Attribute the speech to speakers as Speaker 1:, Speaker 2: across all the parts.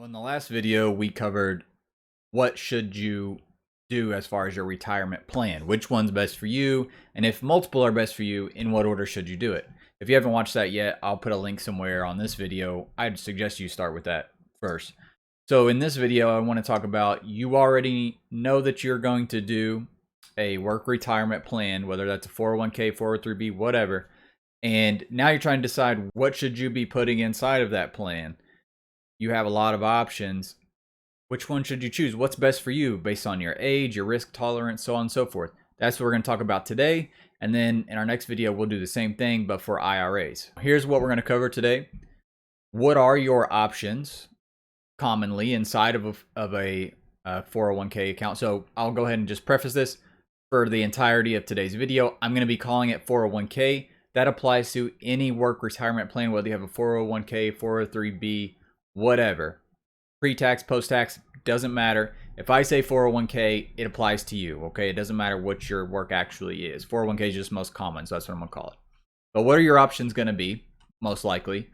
Speaker 1: Well, in the last video, we covered what should you do as far as your retirement plan, which one's best for you, and if multiple are best for you, in what order should you do it. If you haven't watched that yet, I'll put a link somewhere on this video. I'd suggest you start with that first. So in this video, I want to talk about, you already know that you're going to do a work retirement plan, whether that's a 401k, 403b, whatever, and now you're trying to decide what should you be putting inside of that plan. You have a lot of options. Which one should you choose? What's best for you based on your age, your risk tolerance, so on and so forth? That's what we're going to talk about today. And then in our next video, we'll do the same thing, but for IRAs. Here's what we're going to cover today. What are your options commonly inside of a 401k account? So I'll go ahead and just preface this. For the entirety of today's video, I'm going to be calling it 401k. That applies to any work retirement plan, whether you have a 401k, 403b, whatever. Pre-tax, post-tax, doesn't matter. If I say 401k, it applies to you, okay? It doesn't matter what your work actually is. 401k is just most common, so that's what I'm going to call it. But what are your options going to be, most likely?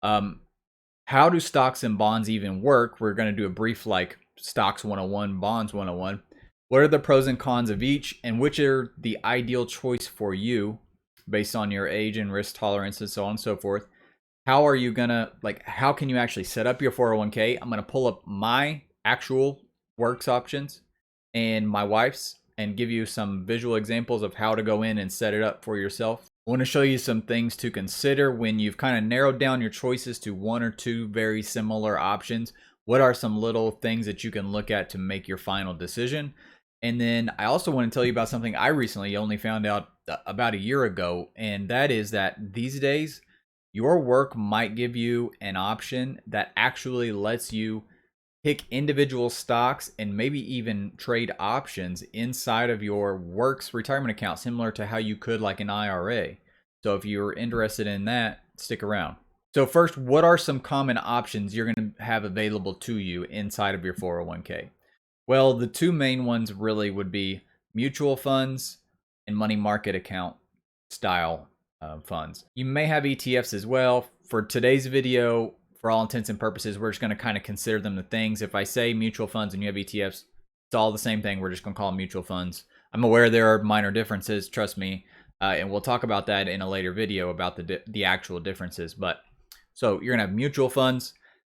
Speaker 1: How do stocks and bonds even work? We're going to do a brief, like, stocks 101, bonds 101. What are the pros and cons of each, and which are the ideal choice for you based on your age and risk tolerance and so on and so forth? How are you gonna, how can you actually set up your 401k? I'm gonna pull up my actual works options and my wife's and give you some visual examples of how to go in and set it up for yourself. I want to show you some things to consider when you've kind of narrowed down your choices to one or two very similar options. What are some little things that you can look at to make your final decision? And then I also want to tell you about something I recently only found out about a year ago, and that is that these days, your work might give you an option that actually lets you pick individual stocks and maybe even trade options inside of your work's retirement account, similar to how you could like an IRA. So if you're interested in that, stick around. So first, what are some common options you're going to have available to you inside of your 401k? Well, the two main ones really would be mutual funds and money market account style funds. You may have ETFs as well. For today's video, for all intents and purposes, we're just going to kind of consider them the things. If I say mutual funds and you have ETFs, it's all the same thing. We're just going to call them mutual funds. I'm aware there are minor differences, trust me, and we'll talk about that in a later video about the actual differences. But so you're going to have mutual funds.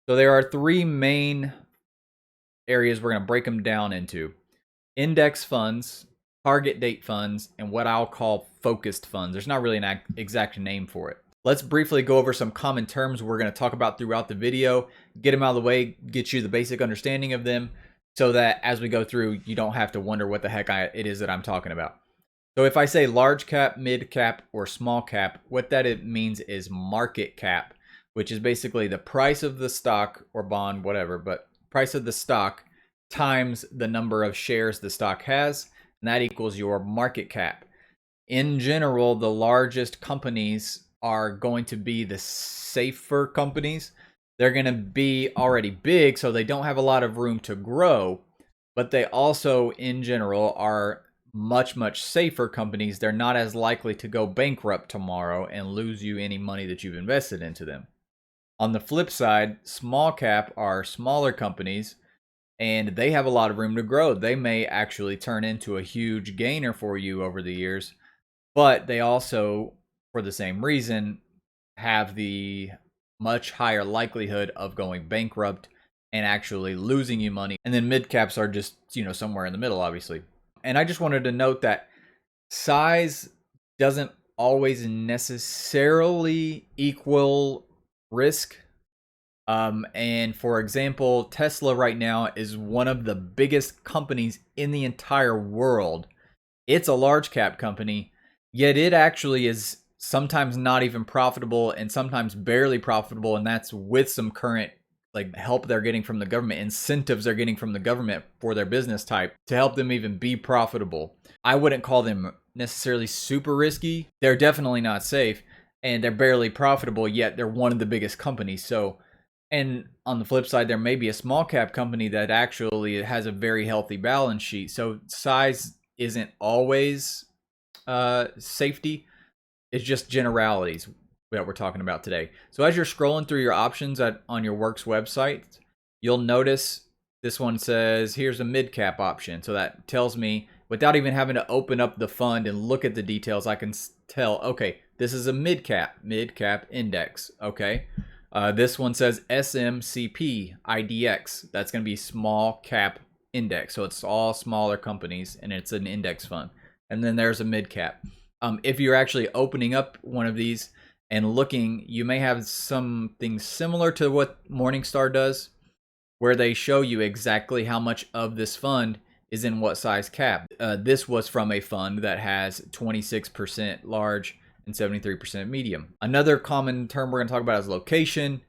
Speaker 1: So there are three main areas we're going to break them down into: index funds, target date funds, and what I'll call focused funds. There's not really an exact name for it. Let's briefly go over some common terms we're going to talk about throughout the video, get them out of the way, get you the basic understanding of them, so that as we go through, you don't have to wonder what the heck it is that I'm talking about. So if I say large cap, mid cap, or small cap, what that means is market cap, which is basically the price of the stock or bond, whatever, but price of the stock times the number of shares the stock has, and that equals your market cap. In general, the largest companies are going to be the safer companies. They're going to be already big, so they don't have a lot of room to grow, but they also, in general, are much, much safer companies. They're not as likely to go bankrupt tomorrow and lose you any money that you've invested into them. On the flip side, small cap are smaller companies, and they have a lot of room to grow. They may actually turn into a huge gainer for you over the years, but they also, for the same reason, have the much higher likelihood of going bankrupt and actually losing you money. And then mid caps are just, somewhere in the middle, obviously. And I just wanted to note that size doesn't always necessarily equal risk. And for example, Tesla right now is one of the biggest companies in the entire world. It's a large cap company, yet it actually is sometimes not even profitable and sometimes barely profitable. And that's with some current help they're getting from the government, incentives they're getting from the government for their business type to help them even be profitable. I wouldn't call them necessarily super risky. They're definitely not safe, and they're barely profitable, yet they're one of the biggest companies. So, and on the flip side, there may be a small cap company that actually has a very healthy balance sheet. So size isn't always safety. It's just generalities that we're talking about today. So as you're scrolling through your options on your work's website, you'll notice this one says, here's a mid-cap option. So that tells me, without even having to open up the fund and look at the details, I can tell, okay, this is a mid-cap index, okay? This one says SMCP IDX. That's going to be small cap index. So it's all smaller companies, and it's an index fund. And then there's a mid-cap. If you're actually opening up one of these and looking, you may have something similar to what Morningstar does, where they show you exactly how much of this fund is in what size cap. This was from a fund that has 26% large and 73% medium. Another common term we're going to talk about is location.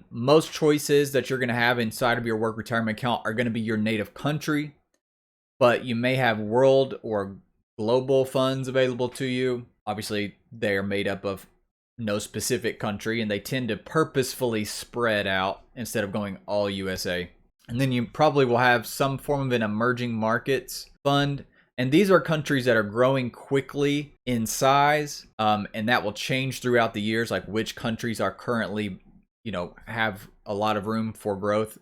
Speaker 1: Most choices that you're going to have inside of your work retirement account are going to be your native country, but you may have world or global funds available to you. Obviously, they are made up of no specific country, and they tend to purposefully spread out instead of going all USA. And then you probably will have some form of an emerging markets fund. And these are countries that are growing quickly in size, and that will change throughout the years, like which countries are currently, have a lot of room for growth.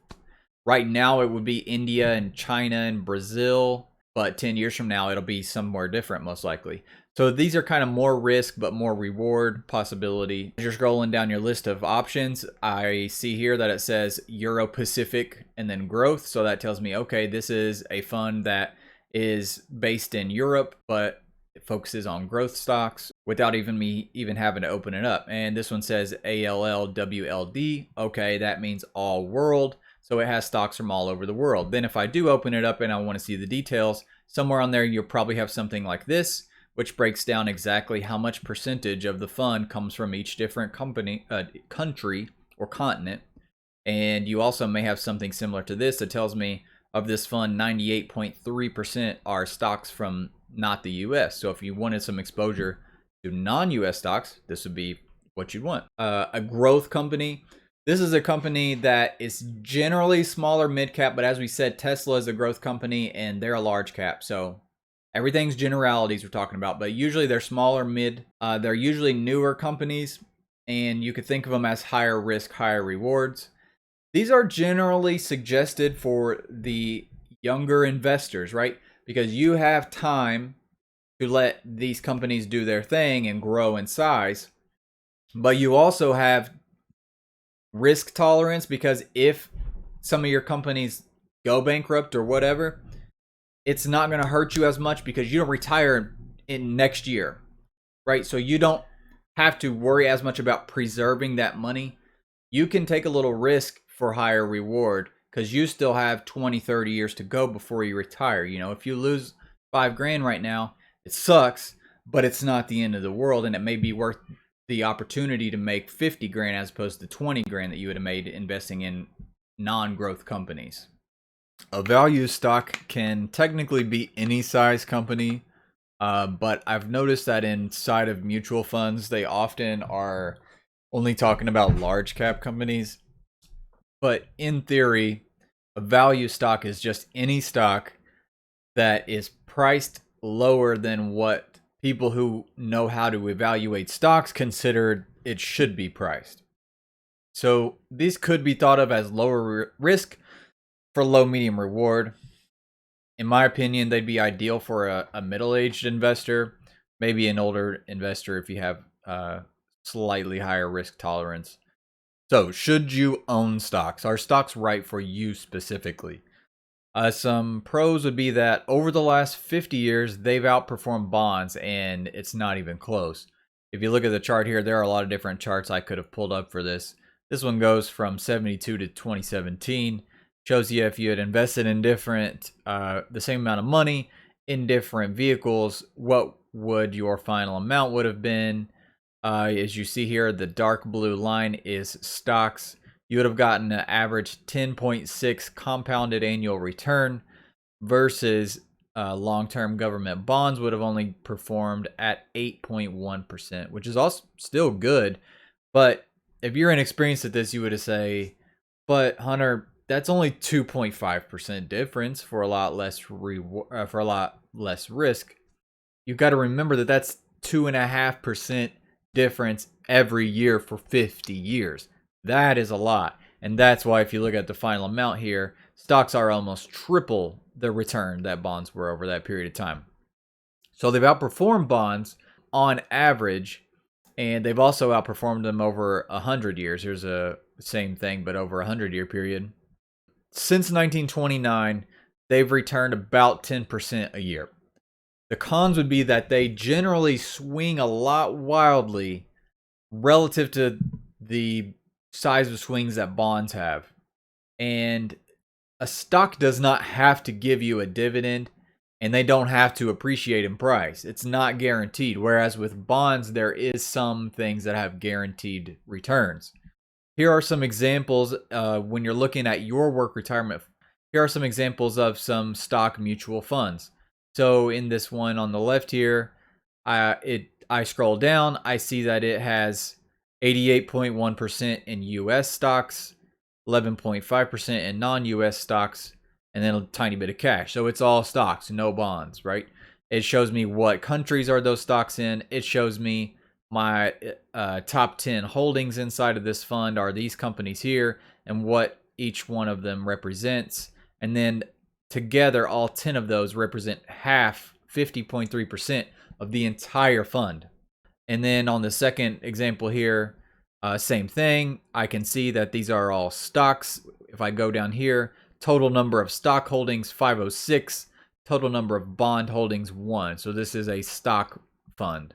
Speaker 1: Right now, it would be India and China and Brazil, but 10 years from now, it'll be somewhere different, most likely. So these are kind of more risk, but more reward possibility. As you're scrolling down your list of options, I see here that it says Euro Pacific and then growth. So that tells me, okay, this is a fund that is based in Europe, but it focuses on growth stocks without me having to open it up. And this one says ALLWLD. Okay, that means all world. So it has stocks from all over the world. Then if I do open it up and I want to see the details, somewhere on there you'll probably have something like this, which breaks down exactly how much percentage of the fund comes from each different country or continent. And you also may have something similar to this that tells me of this fund, 98.3% are stocks from not the US. So if you wanted some exposure to non-US stocks, this would be what you'd want. A growth company. This is a company that is generally smaller mid-cap, but as we said, Tesla is a growth company and they're a large cap. So everything's generalities we're talking about, but usually they're smaller mid. They're usually newer companies, and you could think of them as higher risk, higher rewards. These are generally suggested for the younger investors, right? Because you have time to let these companies do their thing and grow in size, but you also have risk tolerance, because if some of your companies go bankrupt or whatever, it's not going to hurt you as much because you don't retire in next year, right? So you don't have to worry as much about preserving that money. You can take a little risk for higher reward because you still have 20, 30 years to go before you retire. If you lose $5,000 right now, it sucks, but it's not the end of the world, and it may be worth the opportunity to make $50,000 as opposed to $20,000 that you would have made investing in non-growth companies. A value stock can technically be any size company, but I've noticed that inside of mutual funds, they often are only talking about large cap companies. But in theory, a value stock is just any stock that is priced lower than what people who know how to evaluate stocks consider it should be priced. So these could be thought of as lower risk for low medium reward. In my opinion, they'd be ideal for a middle-aged investor, maybe an older investor if you have slightly higher risk tolerance. So, should you own stocks? Are stocks right for you specifically? Some pros would be that over the last 50 years, they've outperformed bonds, and it's not even close. If you look at the chart here, there are a lot of different charts I could have pulled up for this. This one goes from 72 to 2017. Shows you if you had invested in different, the same amount of money in different vehicles, what would your final amount would have been. As you see here, the dark blue line is stocks. You would have gotten an average 10.6 compounded annual return versus long-term government bonds would have only performed at 8.1%, which is also still good. But if you're inexperienced at this, you would say, but Hunter, that's only 2.5% difference for a lot less for a lot less risk. You've got to remember that that's 2.5% difference every year for 50 years. That is a lot. And that's why if you look at the final amount here, stocks are almost triple the return that bonds were over that period of time. So they've outperformed bonds on average, and they've also outperformed them over 100 years. Here's a same thing, but over a 100-year period. Since 1929, they've returned about 10% a year. The cons would be that they generally swing a lot wildly relative to the size of swings that bonds have. And a stock does not have to give you a dividend, and they don't have to appreciate in price. It's not guaranteed. Whereas with bonds, there is some things that have guaranteed returns. Here are some examples when you're looking at your work retirement. Here are some examples of some stock mutual funds. So in this one on the left here, I scroll down, I see that it has 88.1% in US stocks, 11.5% in non-US stocks, and then a tiny bit of cash. So it's all stocks, no bonds, right? It shows me what countries are those stocks in. It shows me my top 10 holdings inside of this fund are these companies here and what each one of them represents. And then together, all 10 of those represent half, 50.3% of the entire fund. And then on the second example here, same thing. I can see that these are all stocks. If I go down here, total number of stock holdings, 506. Total number of bond holdings, 1. So this is a stock fund.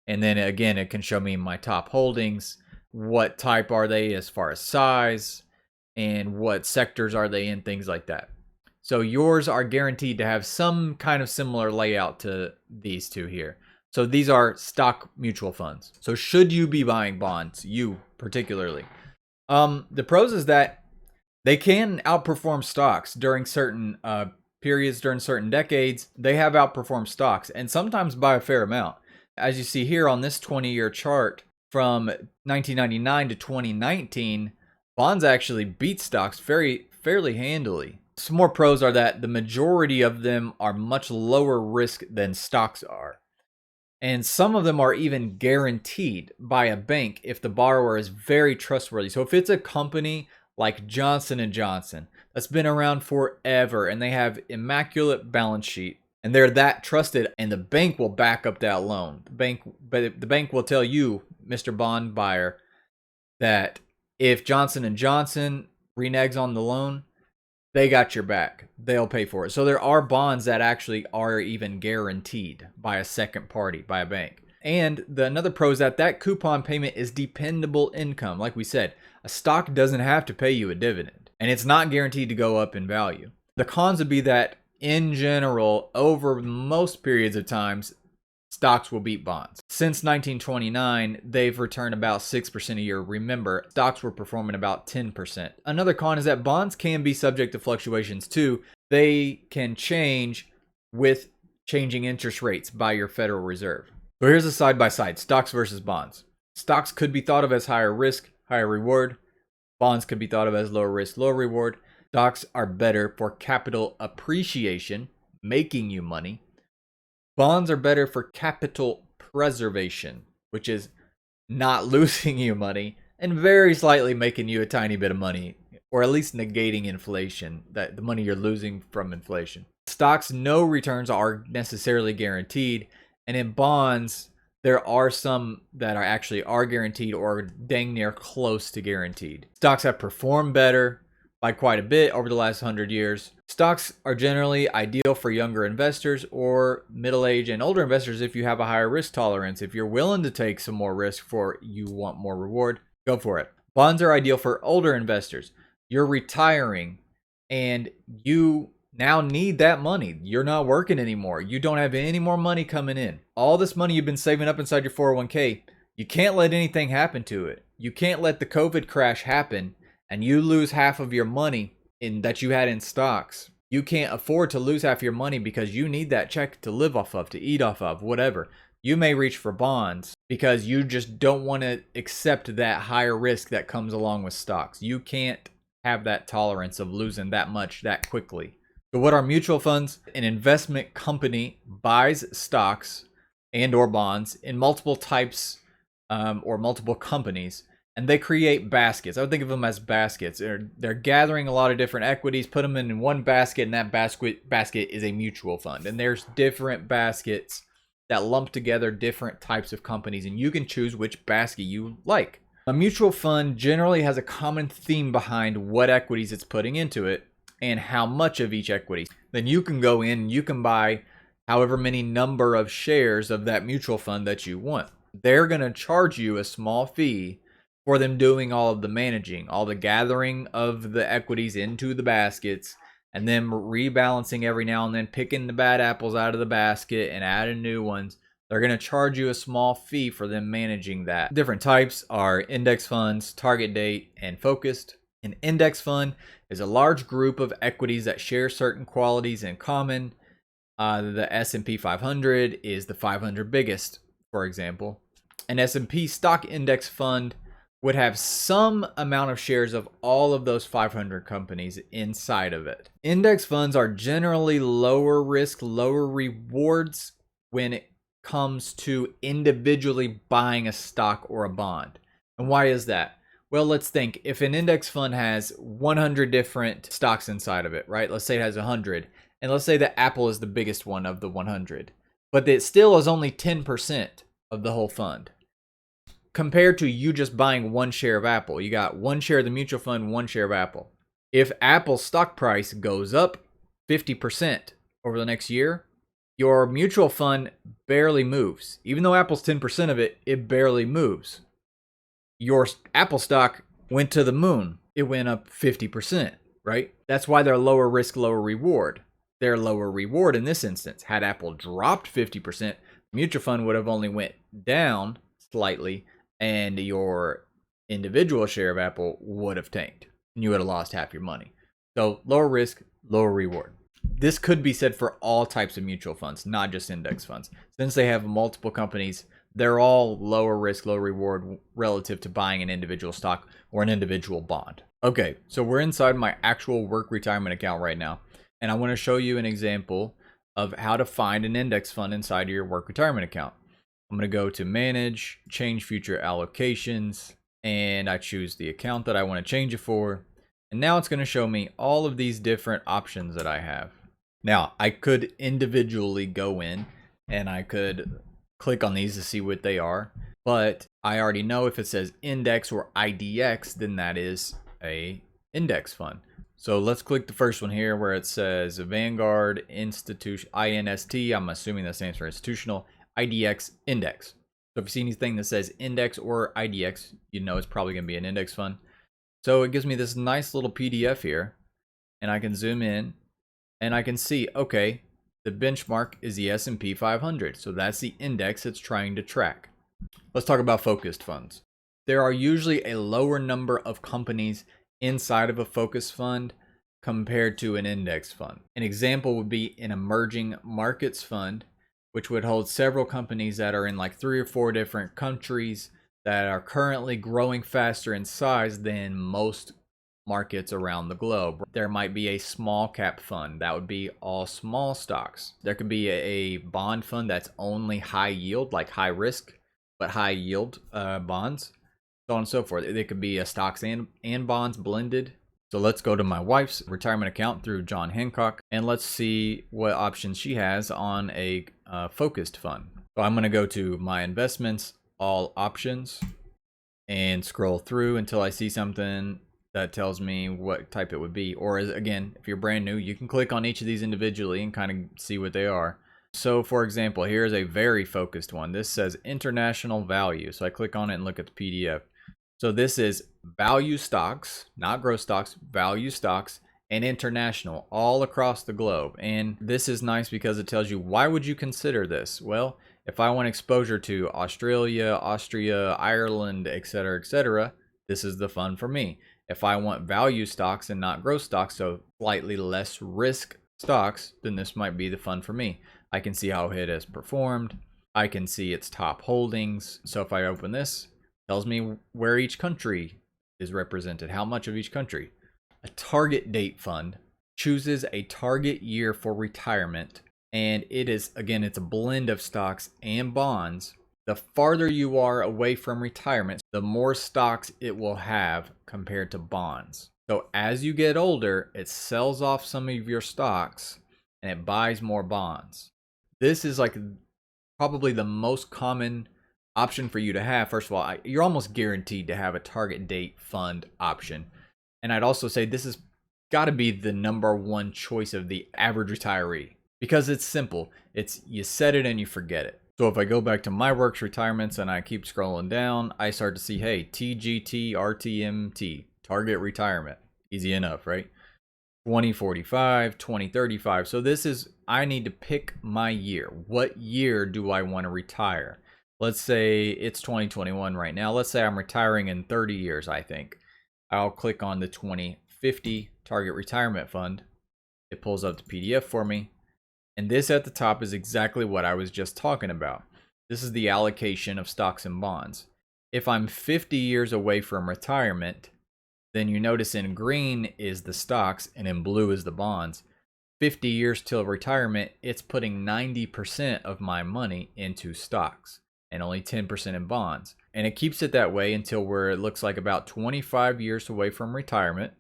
Speaker 1: And then again, it can show me my top holdings. What type are they as far as size? And what sectors are they in? Things like that. So yours are guaranteed to have some kind of similar layout to these two here. So these are stock mutual funds. So should you be buying bonds, you particularly? The pros is that they can outperform stocks during certain periods, during certain decades. They have outperformed stocks, and sometimes by a fair amount. As you see here on this 20-year chart from 1999 to 2019, bonds actually beat stocks fairly handily. Some more pros are that the majority of them are much lower risk than stocks are. And some of them are even guaranteed by a bank if the borrower is very trustworthy. So if it's a company like Johnson & Johnson that's been around forever and they have immaculate balance sheet and they're that trusted, and the bank will back up that loan. The bank will tell you, Mr. Bond buyer, that if Johnson & Johnson reneges on the loan, they got your back. They'll pay for it. So there are bonds that actually are even guaranteed by a second party, by a bank. And another pro is that coupon payment is dependable income. Like we said, a stock doesn't have to pay you a dividend, and it's not guaranteed to go up in value. The cons would be that in general, over most periods of times, stocks will beat bonds. Since 1929, they've returned about 6% a year. Remember, stocks were performing about 10%. Another con is that bonds can be subject to fluctuations too. They can change with changing interest rates by your Federal Reserve. So here's a side-by-side, stocks versus bonds. Stocks could be thought of as higher risk, higher reward. Bonds could be thought of as lower risk, lower reward. Stocks are better for capital appreciation, making you money. Bonds are better for capital preservation, which is not losing you money and very slightly making you a tiny bit of money, or at least negating inflation, that the money you're losing from inflation. Stocks, no returns are necessarily guaranteed, and in bonds, there are some that are guaranteed or dang near close to guaranteed. Stocks have performed better by quite a bit over the last 100 years. Stocks are generally ideal for younger investors or middle-aged and older investors if you have a higher risk tolerance. If you're willing to take some more risk for you want more reward, go for it. Bonds are ideal for older investors. You're retiring and you now need that money. You're not working anymore. You don't have any more money coming in. All this money you've been saving up inside your 401k, you can't let anything happen to it. You can't let the COVID crash happen and you lose half of your money that you had in stocks. You can't afford to lose half your money because you need that check to live off of, to eat off of, whatever. You may reach for bonds because you just don't want to accept that higher risk that comes along with stocks. You can't have that tolerance of losing that much that quickly. So what are mutual funds? An investment company buys stocks and or bonds in multiple types or multiple companies, And they create baskets. I would think of them as baskets. They're gathering a lot of different equities, put them in one basket, and that basket is a mutual fund. And there's different baskets that lump together different types of companies, and you can choose which basket you like. A mutual fund generally has a common theme behind what equities it's putting into it and how much of each equity. Then you can go in and you can buy however many number of shares of that mutual fund that you want. They're going to charge you a small fee for them doing all of the managing, all the gathering of the equities into the baskets, and then rebalancing every now and then, picking the bad apples out of the basket and adding new ones. They're going to charge you a small fee for them managing that. Different types are index funds, target date, and focused. An index fund is a large group of equities that share certain qualities in common. The S&P 500 is the 500 biggest, for example. An S&P stock index fund would have some amount of shares of all of those 500 companies inside of it. Index funds are generally lower risk, lower rewards when it comes to individually buying a stock or a bond. And why is that? Well, let's think. If an index fund has 100 different stocks inside of it, right? Let's say it has 100. And let's say that Apple is the biggest one of the 100. But it still is only 10% of the whole fund. Compared to you just buying one share of Apple. You got one share of the mutual fund, one share of Apple. If Apple's stock price goes up 50% over the next year, your mutual fund barely moves. Even though Apple's 10% of it, it barely moves. Your Apple stock went to the moon. It went up 50%, right? That's why they're lower risk, lower reward. They're lower reward in this instance. Had Apple dropped 50%, mutual fund would have only went down slightly, and your individual share of Apple would have tanked, and you would have lost half your money. So lower risk, lower reward. This could be said for all types of mutual funds, not just index funds. Since they have multiple companies, they're all lower risk, low reward relative to buying an individual stock or an individual bond. Okay, so we're inside my actual work retirement account right now, and I want to show you an example of how to find an index fund inside of your work retirement account. I'm going to go to Manage, Change Future Allocations, and I choose the account that I want to change it for. And now it's going to show me all of these different options that I have. Now, I could individually go in and I could click on these to see what they are. But I already know if it says index or IDX, then that is a index fund. So let's click the first one here where it says Vanguard Institution, INST. I'm assuming that stands for institutional. IDX index. So if you see anything that says index or IDX, you know it's probably going to be an index fund. So it gives me this nice little PDF here, and I can zoom in and I can see, okay, the benchmark is the S&P 500. So that's the index it's trying to track. Let's talk about focused funds. There are usually a lower number of companies inside of a focused fund compared to an index fund. An example would be an emerging markets fund, which would hold several companies that are in like 3 or 4 different countries that are currently growing faster in size than most markets around the globe. There might be a small cap fund that would be all small stocks. There could be a bond fund that's only high yield, like high risk, but high yield bonds, so on and so forth. It could be a stocks and bonds blended. So let's go to my wife's retirement account through John Hancock, and let's see what options she has on a focused fund. So I'm going to go to my investments, all options, and scroll through until I see something that tells me what type it would be. Or again, if you're brand new, you can click on each of these individually and kind of see what they are. So for example, here's a very focused one. This says international value. So I click on it and look at the PDF. So this is value stocks, not growth stocks, value stocks, and international all across the globe. And this is nice because it tells you, why would you consider this? Well, if I want exposure to Australia, Austria, Ireland, etc., this is the fund for me. If I want value stocks and not growth stocks, so slightly less risk stocks, then this might be the fund for me. I can see how it has performed. I can see its top holdings. So if I open this, it tells me where each country is represented, how much of each country. A target date fund chooses a target year for retirement, and it is, again, it's a blend of stocks and bonds. The farther you are away from retirement, the more stocks it will have compared to bonds. So as you get older, it sells off some of your stocks and it buys more bonds. This is like probably the most common option for you to have. First of all, you're almost guaranteed to have a target date fund option. And I'd also say this has got to be the number one choice of the average retiree because it's simple. It's you set it and you forget it. So if I go back to my works retirements and I keep scrolling down, I start to see, hey, TGT, RTMT, target retirement. Easy enough, right? 2045, 2035. So this is, I need to pick my year. What year do I want to retire? Let's say it's 2021 right now. Let's say I'm retiring in 30 years, I think. I'll click on the 2050 target retirement fund. It pulls up the PDF for me. And this at the top is exactly what I was just talking about. This is the allocation of stocks and bonds. If I'm 50 years away from retirement, then you notice in green is the stocks and in blue is the bonds. 50 years till retirement, it's putting 90% of my money into stocks and only 10% in bonds. And it keeps it that way until where it looks like about 25 years away from retirement.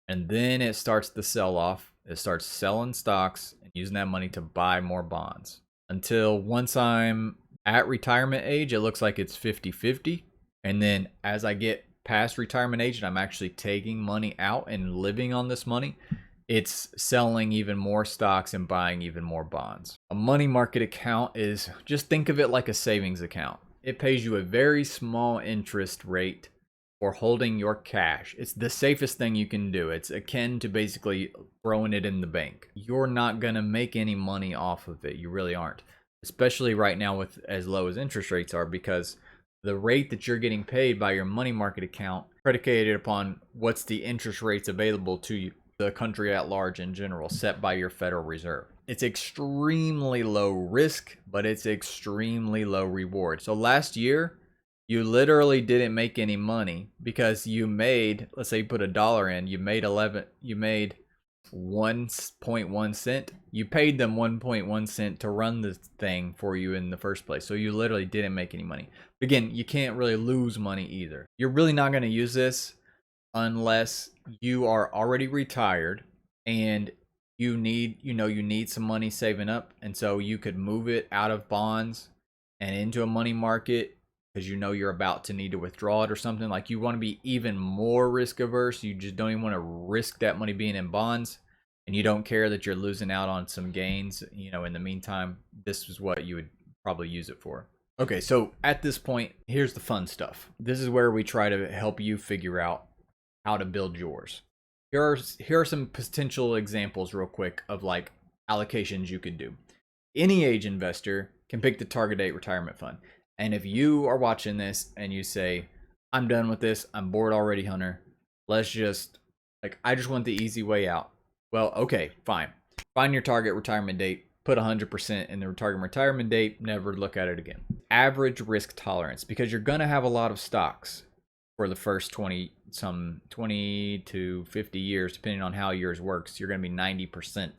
Speaker 1: And then it starts the sell off. It starts selling stocks and using that money to buy more bonds. Until once I'm at retirement age, it looks like it's 50-50. And then as I get past retirement age and I'm actually taking money out and living on this money, it's selling even more stocks and buying even more bonds. A money market account is, just think of it like a savings account. It pays you a very small interest rate for holding your cash. It's the safest thing you can do. It's akin to basically throwing it in the bank. You're not going to make any money off of it. You really aren't. Especially right now with as low as interest rates are, because the rate that you're getting paid by your money market account predicated upon what's the interest rates available to you, the country at large in general, set by your Federal Reserve. It's extremely low risk, but it's extremely low reward. So last year, you literally didn't make any money because you made, let's say you put $1 in, you made 1.1 cent. You paid them 1.1 cent to run the thing for you in the first place. So you literally didn't make any money. Again, you can't really lose money either. You're really not going to use this unless you are already retired and you need some money saving up, and so you could move it out of bonds and into a money market because you're about to need to withdraw it or something. Like you want to be even more risk averse. You just don't even want to risk that money being in bonds, and you don't care that you're losing out on some gains. In the meantime, this is what you would probably use it for. Okay, so at this point, here's the fun stuff. This is where we try to help you figure out how to build yours. Here are some potential examples real quick of like allocations you could do. Any age investor can pick the target date retirement fund. And if you are watching this and you say, I'm done with this, I'm bored already, Hunter, I just want the easy way out. Well, okay, fine. Find your target retirement date, put 100% in the target retirement date, never look at it again. Average risk tolerance, because you're going to have a lot of stocks for the first 20 to 50 years, depending on how yours works. You're going to be 90%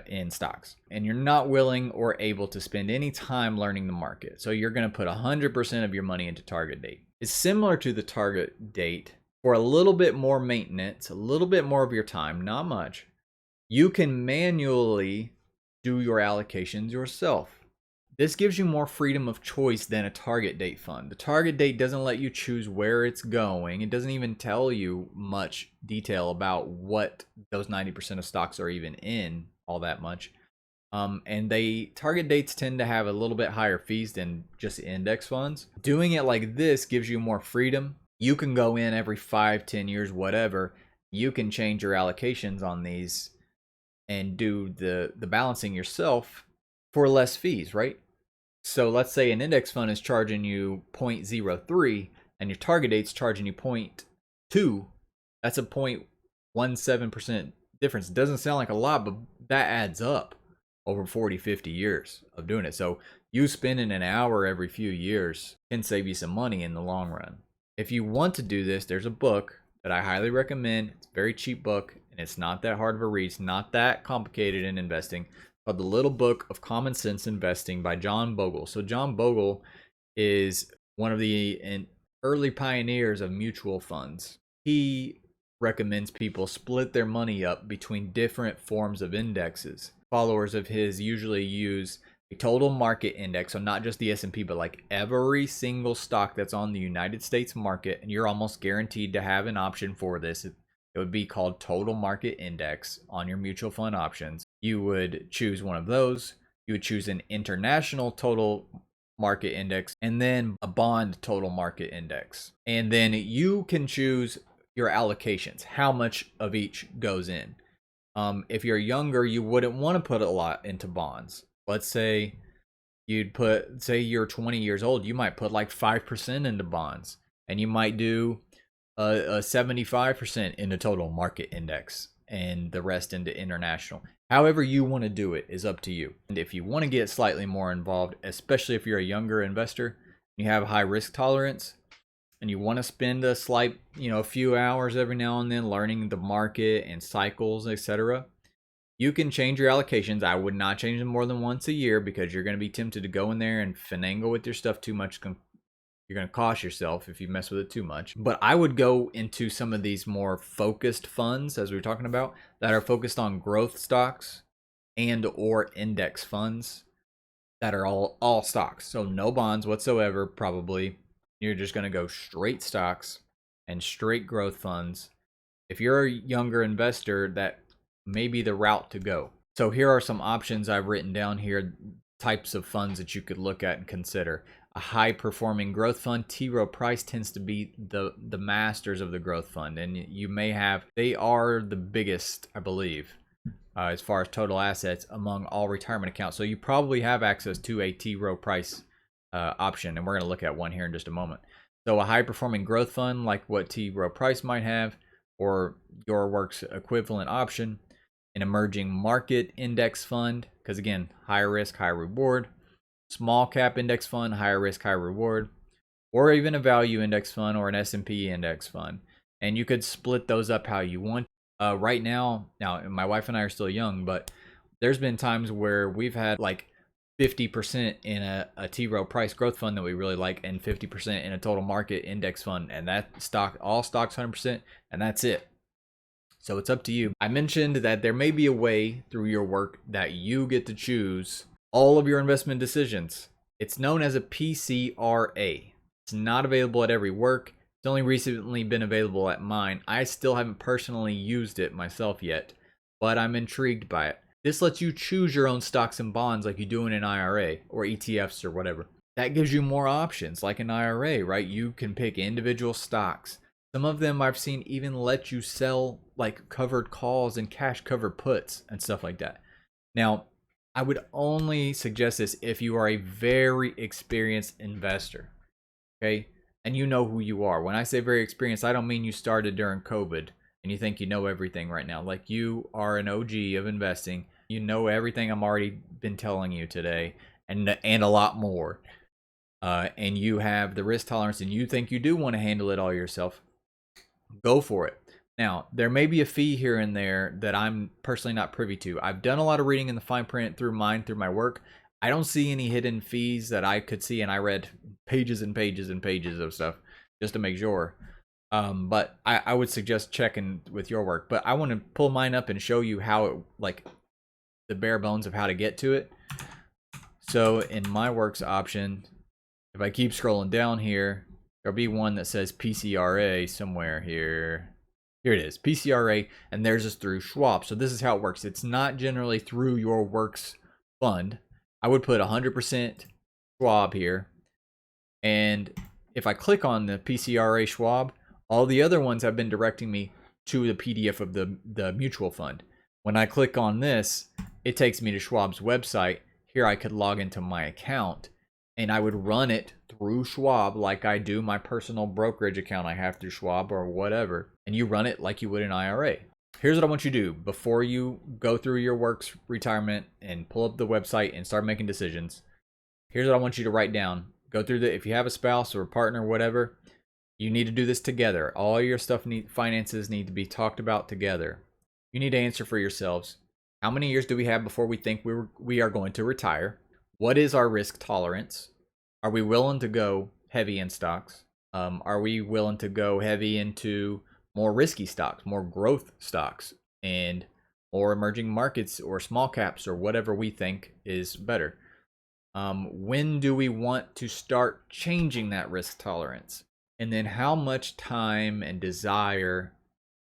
Speaker 1: in stocks, and you're not willing or able to spend any time learning the market. So you're going to put 100% of your money into target date. It's similar to the target date for a little bit more maintenance, a little bit more of your time, not much. You can manually do your allocations yourself. This gives you more freedom of choice than a target date fund. The target date doesn't let you choose where it's going. It doesn't even tell you much detail about what those 90% of stocks are even in all that much. And target dates tend to have a little bit higher fees than just index funds. Doing it like this gives you more freedom. You can go in every 5-10 years, whatever. You can change your allocations on these and do the balancing yourself for less fees, right? So let's say an index fund is charging you 0.03 and your target date's charging you 0.2. That's a 0.17% difference. It doesn't sound like a lot, but that adds up over 40-50 years of doing it. So you spending an hour every few years can save you some money in the long run. If you want to do this, there's a book that I highly recommend. It's a very cheap book and it's not that hard of a read. It's not that complicated in investing. Called The Little Book of Common Sense Investing by John Bogle. So John Bogle is one of the early pioneers of mutual funds. He recommends people split their money up between different forms of indexes. Followers of his usually use a total market index, so not just the S&P, but like every single stock that's on the United States market, and you're almost guaranteed to have an option for this. It would be called total market index on your mutual fund options. You would choose one of those. You would choose an international total market index and then a bond total market index. And then you can choose your allocations, how much of each goes in. If you're younger, you wouldn't want to put a lot into bonds. Let's say say you're 20 years old, you might put like 5% into bonds, and you might do a 75% in the total market index and the rest into international. However you want to do it is up to you. And if you want to get slightly more involved, especially if you're a younger investor, you have a high risk tolerance, and you want to spend a slight, a few hours every now and then learning the market and cycles, etc., you can change your allocations. I would not change them more than once a year because you're going to be tempted to go in there and finagle with your stuff too much. You're going to cost yourself if you mess with it too much. But I would go into some of these more focused funds, as we were talking about, that are focused on growth stocks and or index funds that are all stocks. So no bonds whatsoever, probably. You're just going to go straight stocks and straight growth funds. If you're a younger investor, that may be the route to go. So here are some options I've written down here, types of funds that you could look at and consider. A high performing growth fund. T. Rowe Price tends to be the masters of the growth fund, and you may have, they are the biggest, I believe, as far as total assets among all retirement accounts. So you probably have access to a T. Rowe Price option, and we're going to look at one here in just a moment. So a high performing growth fund like what T. Rowe Price might have, or your work's equivalent option. An emerging market index fund, because again, higher risk, higher reward. Small cap index fund, higher risk, higher reward. Or even a value index fund or an S&P index fund. And you could split those up how you want. Right now, my wife and I are still young, but there's been times where we've had like 50% in a T. Rowe Price growth fund that we really like, and 50% in a total market index fund, and that all stocks 100%, and that's it. So it's up to you. I mentioned that there may be a way through your work that you get to choose all of your investment decisions. It's known as a PCRA. It's not available at every work. It's only recently been available at mine. I still haven't personally used it myself yet, but I'm intrigued by it. This lets you choose your own stocks and bonds like you do in an IRA or ETFs or whatever. That gives you more options like an IRA, right? You can pick individual stocks. Some of them I've seen even let you sell like covered calls and cash covered puts and stuff like that. Now, I would only suggest this if you are a very experienced investor, okay? And you know who you are. When I say very experienced, I don't mean you started during COVID and you think you know everything right now. Like, you are an OG of investing. You know everything I'm already been telling you today, and a lot more. And you have the risk tolerance, and you think you do want to handle it all yourself. Go for it. Now, there may be a fee here and there that I'm personally not privy to. I've done a lot of reading in the fine print through my work. I don't see any hidden fees that I could see, and I read pages and pages and pages of stuff just to make sure. But I would suggest checking with your work. But I want to pull mine up and show you how it, like, the bare bones of how to get to it. So in my works option, if I keep scrolling down here, there'll be one that says PCRA somewhere here. Here it is, PCRA, and theirs is through Schwab. So this is how it works. It's not generally through your works fund. I would put 100% Schwab here. And if I click on the PCRA Schwab, all the other ones have been directing me to the PDF of the mutual fund. When I click on this, it takes me to Schwab's website. Here I could log into my account, and I would run it through Schwab like I do my personal brokerage account I have through Schwab or whatever. And you run it like you would an IRA. Here's what I want you to do before you go through your works retirement and pull up the website and start making decisions. Here's what I want you to write down. Go through if you have a spouse or a partner, whatever, you need to do this together. All your finances need to be talked about together. You need to answer for yourselves. How many years do we have before we think we are going to retire? What is our risk tolerance? Are we willing to go heavy in stocks? Are we willing to go heavy into more risky stocks, more growth stocks, and more emerging markets or small caps or whatever we think is better? When do we want to start changing that risk tolerance? And then how much time and desire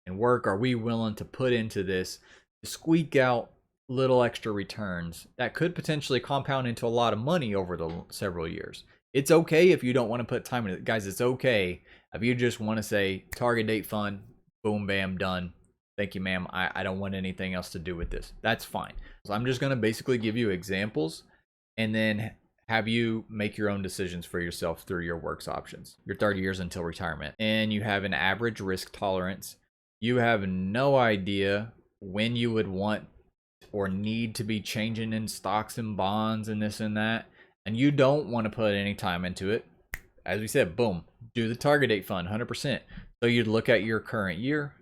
Speaker 1: and work are we willing to put into this to squeak out little extra returns that could potentially compound into a lot of money over the several years? It's okay if you don't want to put time into it. Guys, it's okay if you just want to say target date fund, boom, bam, done. Thank you, ma'am. I don't want anything else to do with this. That's fine. So I'm just going to basically give you examples and then have you make your own decisions for yourself through your works options. You're 30 years until retirement and you have an average risk tolerance. You have no idea when you would want or need to be changing in stocks and bonds and this and that, and you don't want to put any time into it. As we said, boom, do the target date fund 100%. So you'd look at your current year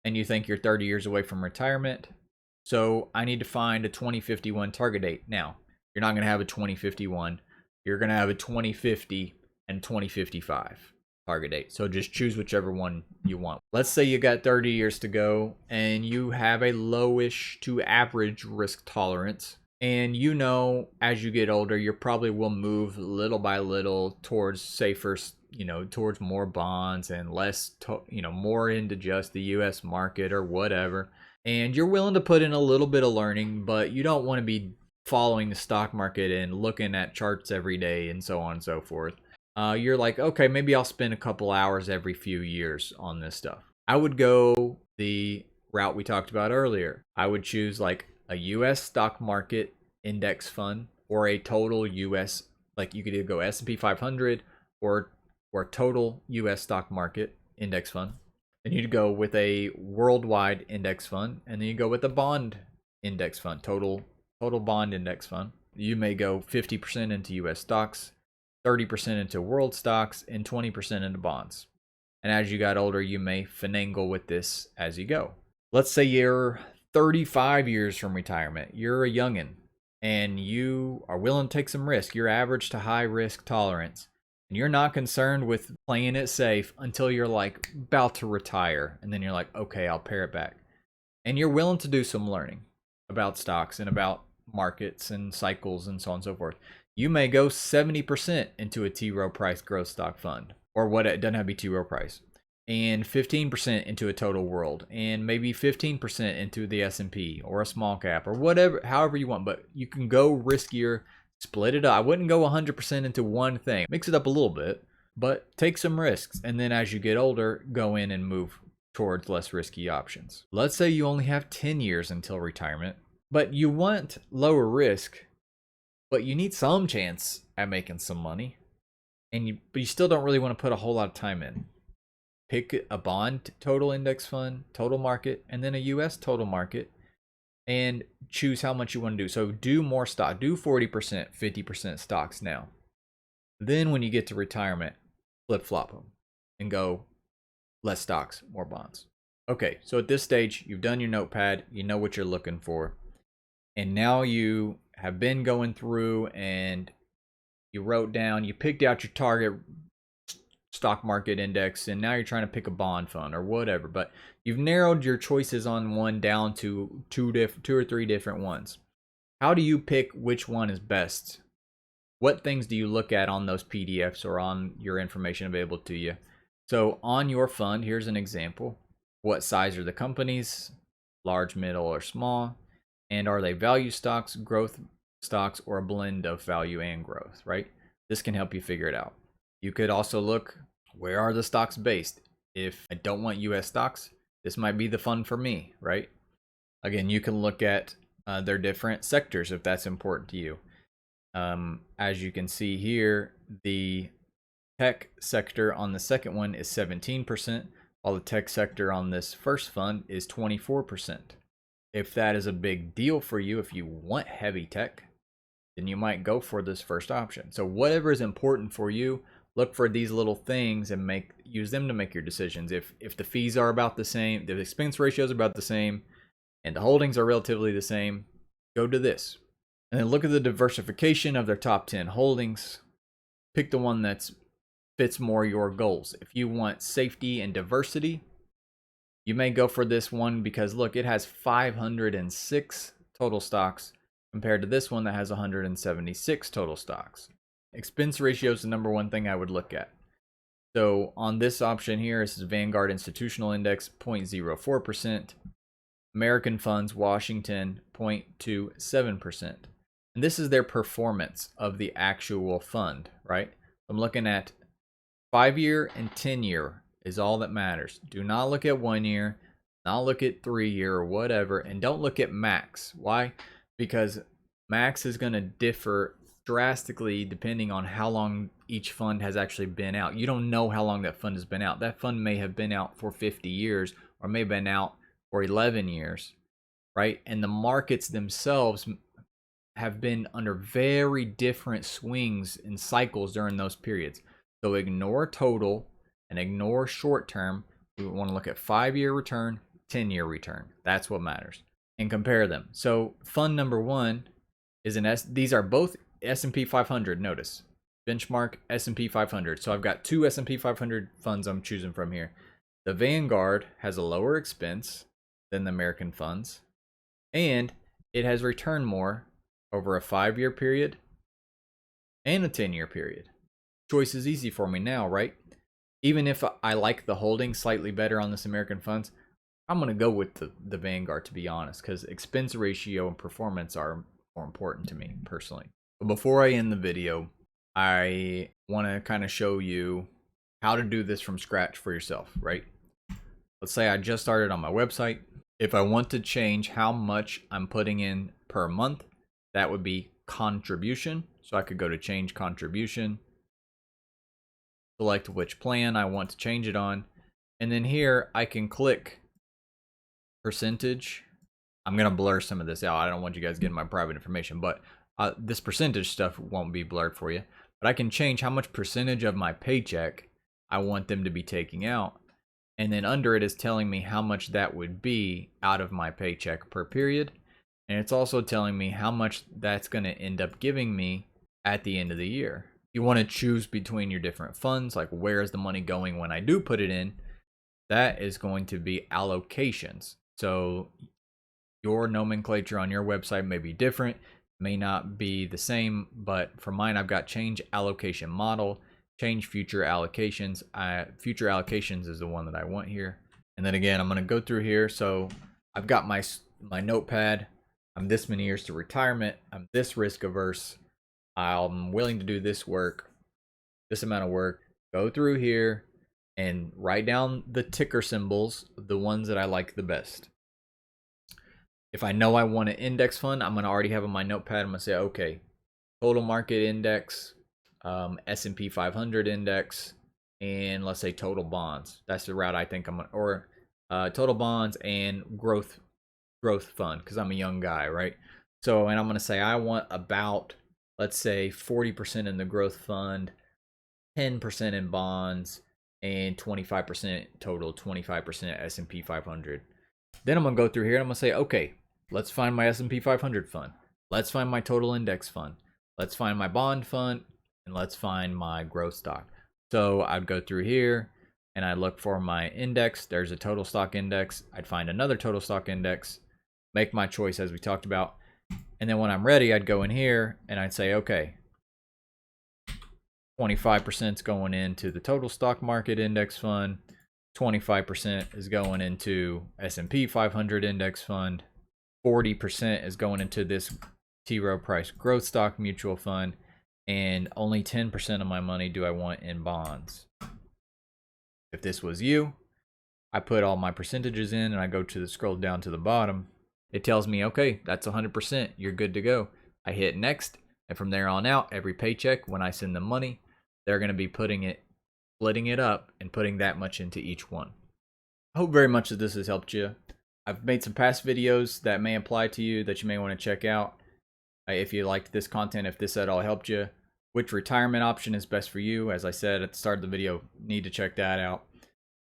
Speaker 1: and you think you're 30 years away from retirement. So I need to find a 2051 target date. Now, you're not going to have a 2051. You're going to have a 2050 and 2055 target date. So just choose whichever one you want. Let's say you got 30 years to go and you have a lowish to average risk tolerance. And you know, as you get older, you probably will move little by little towards safer, towards more bonds and less, more into just the US market or whatever. And you're willing to put in a little bit of learning, but you don't want to be following the stock market and looking at charts every day and so on and so forth. You're like, okay, maybe I'll spend a couple hours every few years on this stuff. I would go the route we talked about earlier. I would choose like a US stock market index fund or a total US, like you could either go S&P 500 or total US stock market index fund. Then you'd go with a worldwide index fund, and then you go with a bond index fund, total bond index fund. You may go 50% into US stocks, 30% into world stocks, and 20% into bonds. And as you got older, you may finagle with this as you go. Let's say you're 35 years from retirement. You're a youngin' and you are willing to take some risk. You're average to high risk tolerance. And you're not concerned with playing it safe until you're like about to retire. And then you're like, okay, I'll pare it back. And you're willing to do some learning about stocks and about markets and cycles and so on and so forth. You may go 70% into a T. Rowe Price growth stock fund, or what it doesn't have to be T. Rowe Price, and 15% into a total world, and maybe 15% into the S&P or a small cap or whatever, however you want. But you can go riskier, split it up. I wouldn't go 100% into one thing. Mix it up a little bit, but take some risks. And then as you get older, go in and move towards less risky options. Let's say you only have 10 years until retirement, but you want lower risk, but you need some chance at making some money, but you still don't really want to put a whole lot of time in. Pick a bond total index fund, total market, and then a US total market, and choose how much you want to do. So do more stock, do 40%, 50% stocks now. Then when you get to retirement, flip-flop them and go less stocks, more bonds. Okay, so at this stage, you've done your notepad, you know what you're looking for, and now you have been going through and you wrote down, you picked out your target stock market index, and now you're trying to pick a bond fund or whatever, but you've narrowed your choices on one down to two or three different ones. How do you pick which one is best? What things do you look at on those PDFs or on your information available to you? So on your fund, here's an example. What size are the companies? Large, middle, or small? And are they value stocks, growth stocks, or a blend of value and growth, right? This can help you figure it out. You could also look, where are the stocks based? If I don't want US stocks, this might be the fund for me, right? Again, you can look at their different sectors if that's important to you. As you can see here, the tech sector on the second one is 17%, while the tech sector on this first fund is 24%. If that is a big deal for you, if you want heavy tech, then you might go for this first option. So whatever is important for you, look for these little things and use them to make your decisions. If the fees are about the same, the expense ratios are about the same, and the holdings are relatively the same, go to this. And then look at the diversification of their top 10 holdings. pick the one that fits more your goals. If you want safety and diversity, you may go for this one because look, it has 506 total stocks compared to this one that has 176 total stocks. Expense ratio is the number one thing I would look at. So on this option here, this is Vanguard Institutional Index, 0.04%. American Funds, Washington, 0.27%. And this is their performance of the actual fund, right? I'm looking at 5-year and 10-year is all that matters. Do not look at 1 year, not look at 3-year or whatever, and don't look at max. Why? Because max is going to differ drastically depending on how long each fund has actually been out. You don't know how long that fund has been out. That fund may have been out for 50 years or may have been out for 11 years, right? And the markets themselves have been under very different swings and cycles during those periods. So ignore total and ignore short term. We want to look at 5-year return, 10-year return. That's what matters. And compare them. So fund number one is these are both S&P 500, notice. Benchmark S&P 500. So I've got two S&P 500 funds I'm choosing from here. The Vanguard has a lower expense than the American funds, and it has returned more over a 5-year period and a 10-year period. Choice is easy for me now, right? Even if I like the holding slightly better on this American funds, I'm going to go with the Vanguard, to be honest, because expense ratio and performance are more important to me personally. But before I end the video, I want to kind of show you how to do this from scratch for yourself, right? Let's say I just started on my website. If I want to change how much I'm putting in per month, that would be contribution. So I could go to change contribution, select which plan I want to change it on, and then here I can click percentage. I'm going to blur some of this out. I don't want you guys getting my private information, but this percentage stuff won't be blurred for you. But I can change how much percentage of my paycheck I want them to be taking out. And then under it is telling me how much that would be out of my paycheck per period. And it's also telling me how much that's going to end up giving me at the end of the year. You want to choose between your different funds, like where is the money going when I do put it in. That is going to be allocations. So your nomenclature on your website may be different, may not be the same, but for mine I've got change allocation model, change future allocations. Future allocations is the one that I want here. And then again, I'm going to go through here. So I've got my notepad. I'm this many years to retirement. I'm this risk averse. I'm willing to do this work, this amount of work. Go through here and write down the ticker symbols, the ones that I like the best. If I know I want an index fund, I'm going to already have on my notepad. I'm going to say, okay, total market index, S&P 500 index, and let's say total bonds. That's the route I think I'm going to, or total bonds and growth fund, because I'm a young guy, right? So, and I'm going to say I want about, let's say 40% in the growth fund, 10% in bonds, and 25% total, 25% S&P 500. Then I'm going to go through here and I'm going to say, okay, let's find my S&P 500 fund. Let's find my total index fund. Let's find my bond fund, and let's find my growth stock. So I'd go through here and I look for my index. There's a total stock index. I'd find another total stock index, make my choice as we talked about. And then when I'm ready, I'd go in here and I'd say, okay, 25% is going into the total stock market index fund. 25% is going into S&P 500 index fund. 40% is going into this T. Rowe Price growth stock mutual fund. And only 10% of my money do I want in bonds. If this was you, I put all my percentages in and I go to the scroll down to the bottom. It tells me, okay, that's 100%. You're good to go. I hit next. And from there on out, every paycheck, when I send them money, they're going to be splitting it up and putting that much into each one. I hope very much that this has helped you. I've made some past videos that may apply to you that you may want to check out. If you liked this content, if this at all helped you, which retirement option is best for you? As I said at the start of the video, need to check that out.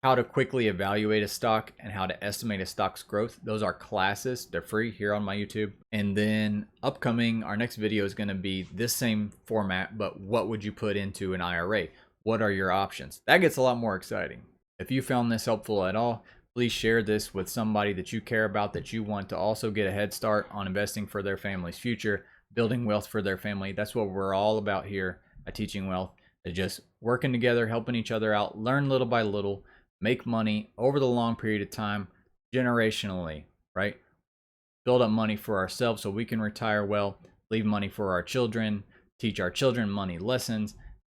Speaker 1: how to quickly evaluate a stock and how to estimate a stock's growth. Those are classes. They're free here on my YouTube. And then upcoming, our next video is going to be this same format, but what would you put into an IRA? What are your options? That gets a lot more exciting. If you found this helpful at all, please share this with somebody that you care about, that you want to also get a head start on investing for their family's future, building wealth for their family. That's what we're all about here at Teaching Wealth. Is just working together, helping each other out, learn little by little, make money over the long period of time, generationally, right? Build up money for ourselves so we can retire well, leave money for our children, teach our children money lessons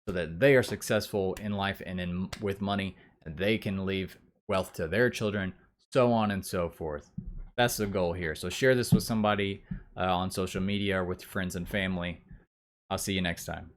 Speaker 1: so that they are successful in life and with money, and they can leave wealth to their children, so on and so forth. That's the goal here. So share this with somebody on social media or with friends and family. I'll see you next time.